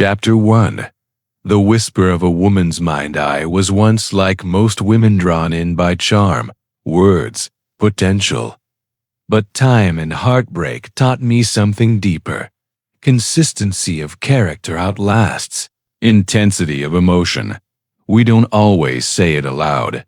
Chapter 1. The whisper of a woman's mind. I was once like most women, drawn in by charm, words, potential. But time and heartbreak taught me something deeper. Consistency of character outlasts intensity of emotion. We don't always say it aloud.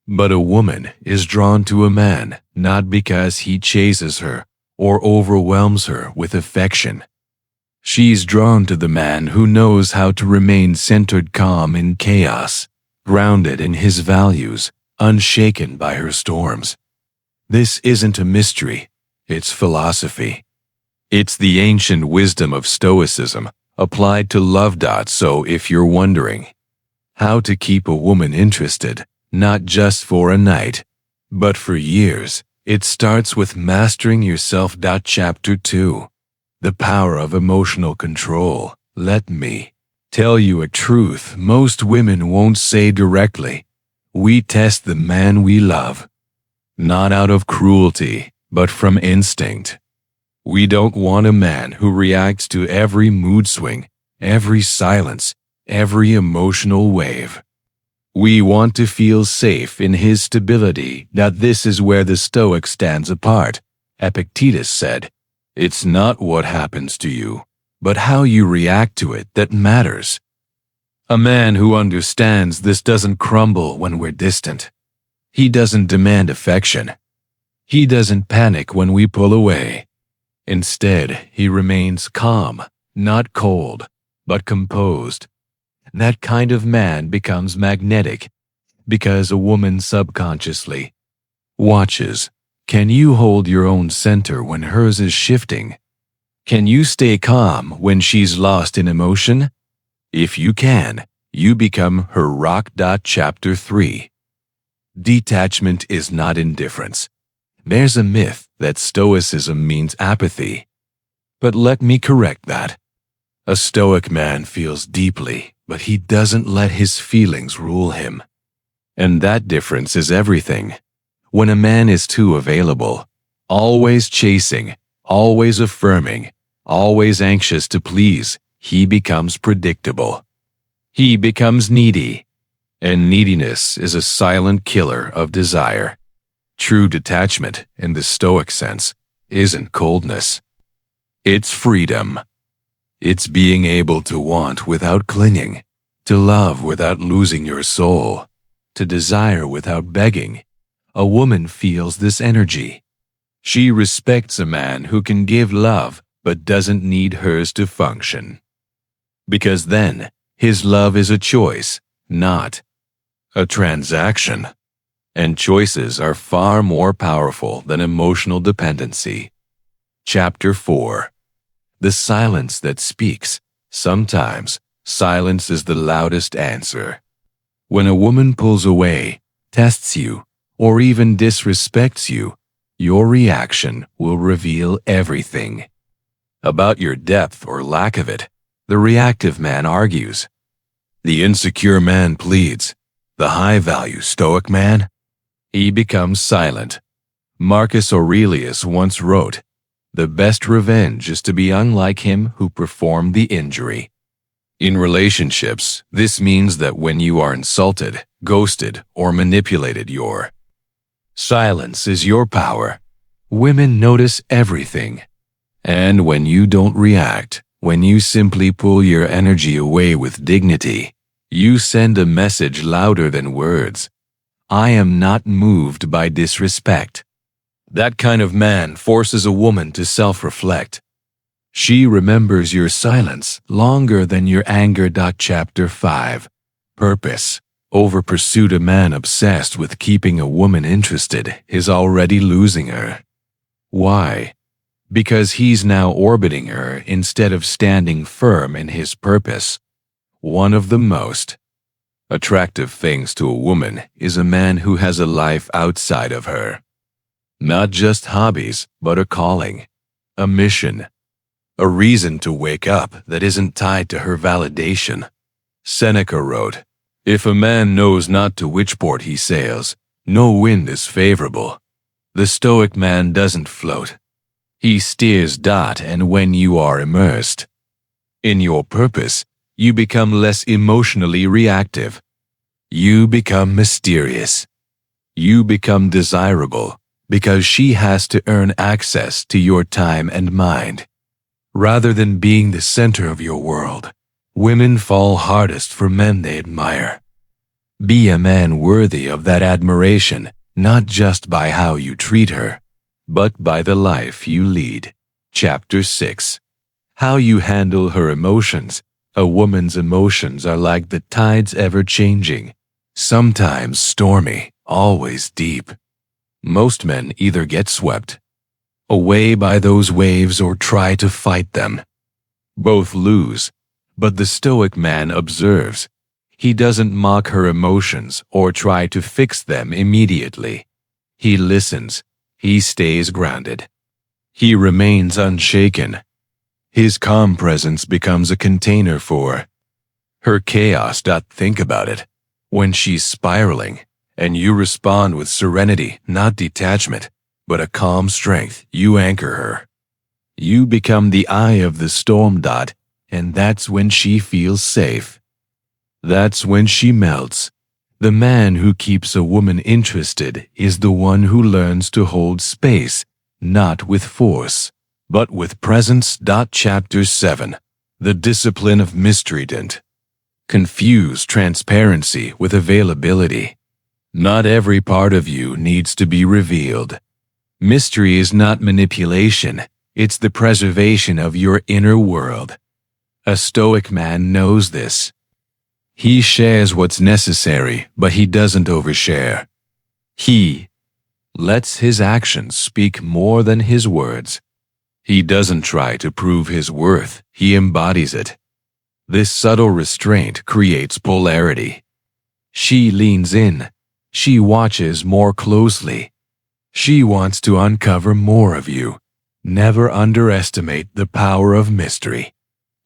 But a woman is drawn to a man not because he chases her or overwhelms her with affection. She's drawn to the man who knows how to remain centered, calm in chaos, grounded in his values, unshaken by her storms. This isn't a mystery, it's philosophy. It's the ancient wisdom of Stoicism applied to love. So if you're wondering how to keep a woman interested, not just for a night, but for years, it starts with mastering yourself. Chapter 2. The power of emotional control. Let me tell you a truth most women won't say directly. We test the man we love, not out of cruelty, but from instinct. We don't want a man who reacts to every mood swing, every silence, every emotional wave. We want to feel safe in his stability. This is where the Stoic stands apart. Epictetus said, "It's not what happens to you, but how you react to it that matters." A man who understands this doesn't crumble when we're distant. He doesn't demand affection. He doesn't panic when we pull away. Instead, he remains calm, not cold, but composed. That kind of man becomes magnetic because a woman subconsciously watches. Can you hold your own center when hers is shifting? Can you stay calm when she's lost in emotion? If you can, you become her rock. Chapter 3. Detachment is not indifference. There's a myth that Stoicism means apathy. But let me correct that. A Stoic man feels deeply, but he doesn't let his feelings rule him. And that difference is everything. When a man is too available, always chasing, always affirming, always anxious to please, he becomes predictable. He becomes needy. And neediness is a silent killer of desire. True detachment, in the Stoic sense, isn't coldness. It's freedom. It's being able to want without clinging, to love without losing your soul, to desire without begging. A woman feels this energy. She respects a man who can give love but doesn't need hers to function. Because then, his love is a choice, not a transaction. And choices are far more powerful than emotional dependency. Chapter 4. The silence that speaks. Sometimes, silence is the loudest answer. When a woman pulls away, tests you, or even disrespects you, your reaction will reveal everything. About your depth or lack of it. The reactive man argues. The insecure man pleads. The high-value Stoic man, he becomes silent. Marcus Aurelius once wrote, "The best revenge is to be unlike him who performed the injury." In relationships, this means that when you are insulted, ghosted, or manipulated, your silence is your power. Women notice everything. And when you don't react, when you simply pull your energy away with dignity, you send a message louder than words. I am not moved by disrespect. That kind of man forces a woman to self-reflect. She remembers your silence longer than your anger. Chapter 5. Purpose. Over pursuit. A man obsessed with keeping a woman interested is already losing her. Why? Because he's now orbiting her instead of standing firm in his purpose. One of the most attractive things to a woman is a man who has a life outside of her. Not just hobbies, but a calling, a mission, a reason to wake up that isn't tied to her validation. Seneca wrote, "If a man knows not to which port he sails, no wind is favorable." The Stoic man doesn't float. He steers. And when you are immersed, In your purpose, you become less emotionally reactive. You become mysterious. You become desirable because she has to earn access to your time and mind. Rather than being the center of your world, women fall hardest for men they admire. Be a man worthy of that admiration, not just by how you treat her, but by the life you lead. Chapter 6. How you handle her emotions. A woman's emotions are like the tides ever-changing, sometimes stormy, always deep. Most men either get swept away by those waves or try to fight them. Both lose, but the Stoic man observes. He doesn't mock her emotions or try to fix them immediately. He listens. He stays grounded. He remains unshaken. His calm presence becomes a container for her chaos. Think about it. When she's spiraling, and you respond with serenity, not detachment, but a calm strength, you anchor her. You become the eye of the storm. And that's when she feels safe. That's when she melts. The man who keeps a woman interested is the one who learns to hold space, not with force, but with presence. Chapter 7. The discipline of mystery. Confuse transparency with availability. Not every part of you needs to be revealed. Mystery is not manipulation, it's the preservation of your inner world. A Stoic man knows this. He shares what's necessary, but he doesn't overshare. He lets his actions speak more than his words. He doesn't try to prove his worth, he embodies it. This subtle restraint creates polarity. She leans in. She watches more closely. She wants to uncover more of you. Never underestimate the power of mystery.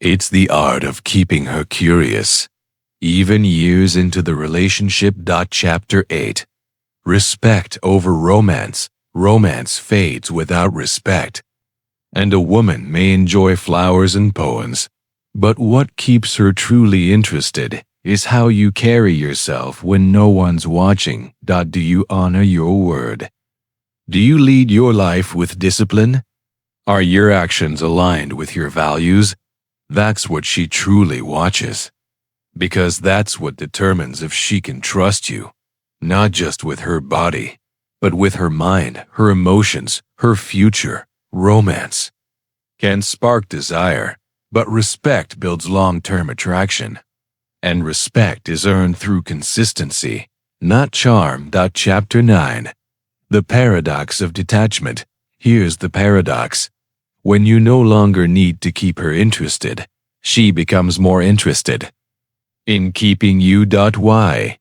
It's the art of keeping her curious, even years into the relationship. Chapter 8. Respect over romance. Romance fades without respect. And a woman may enjoy flowers and poems, but what keeps her truly interested is how you carry yourself when no one's watching. Do you honor your word? Do you lead your life with discipline? Are your actions aligned with your values? That's what she truly watches. Because that's what determines if she can trust you, not just with her body, but with her mind, her emotions, her future. Romance can spark desire, but respect builds long-term attraction. And respect is earned through consistency, not charm. Chapter 9. The paradox of detachment. Here's the paradox. When you no longer need to keep her interested, she becomes more interested in keeping you. Why?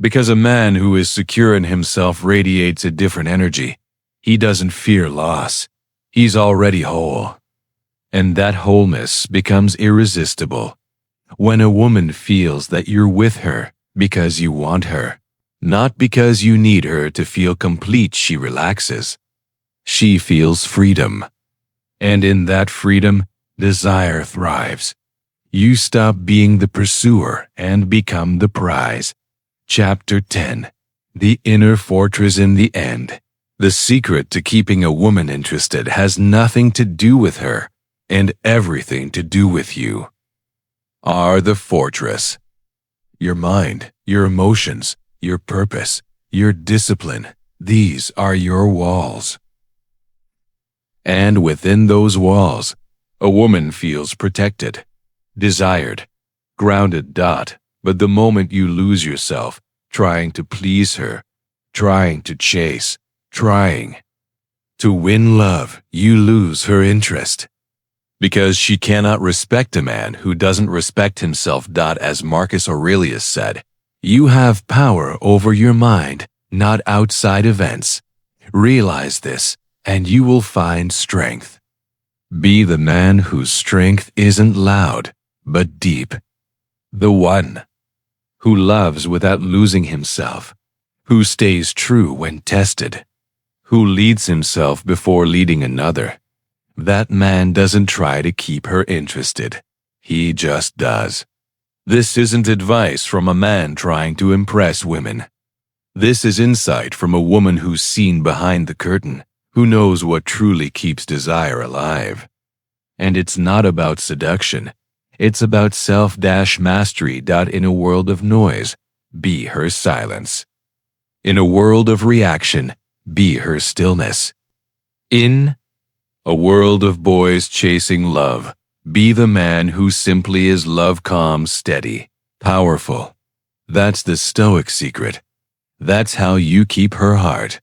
Because a man who is secure in himself radiates a different energy. He doesn't fear loss. He's already whole. And that wholeness becomes irresistible. When a woman feels that you're with her because you want her, not because you need her to feel complete, she relaxes. She feels freedom. And in that freedom, desire thrives. You stop being the pursuer and become the prize. Chapter 10. The inner fortress. In the end, the secret to keeping a woman interested has nothing to do with her and everything to do with you. Are the fortress. Your mind, your emotions, your purpose, your discipline. These are your walls. And within those walls, a woman feels protected, desired, grounded. But the moment you lose yourself trying to please her, trying to chase, trying to win love, you lose her interest. Because she cannot respect a man who doesn't respect himself. As Marcus Aurelius said, you have power over your mind, not outside events. Realize this, and you will find strength. Be the man whose strength isn't loud, but deep. The one who loves without losing himself, who stays true when tested, who leads himself before leading another. That man doesn't try to keep her interested. He just does. This isn't advice from a man trying to impress women. This is insight from a woman who's seen behind the curtain, who knows what truly keeps desire alive. And it's not about seduction. It's about self-mastery. In a world of noise, be her silence. In a world of reaction, be her stillness. In a world of boys chasing love, be the man who simply is love calm, steady, powerful. That's the Stoic secret. That's how you keep her heart.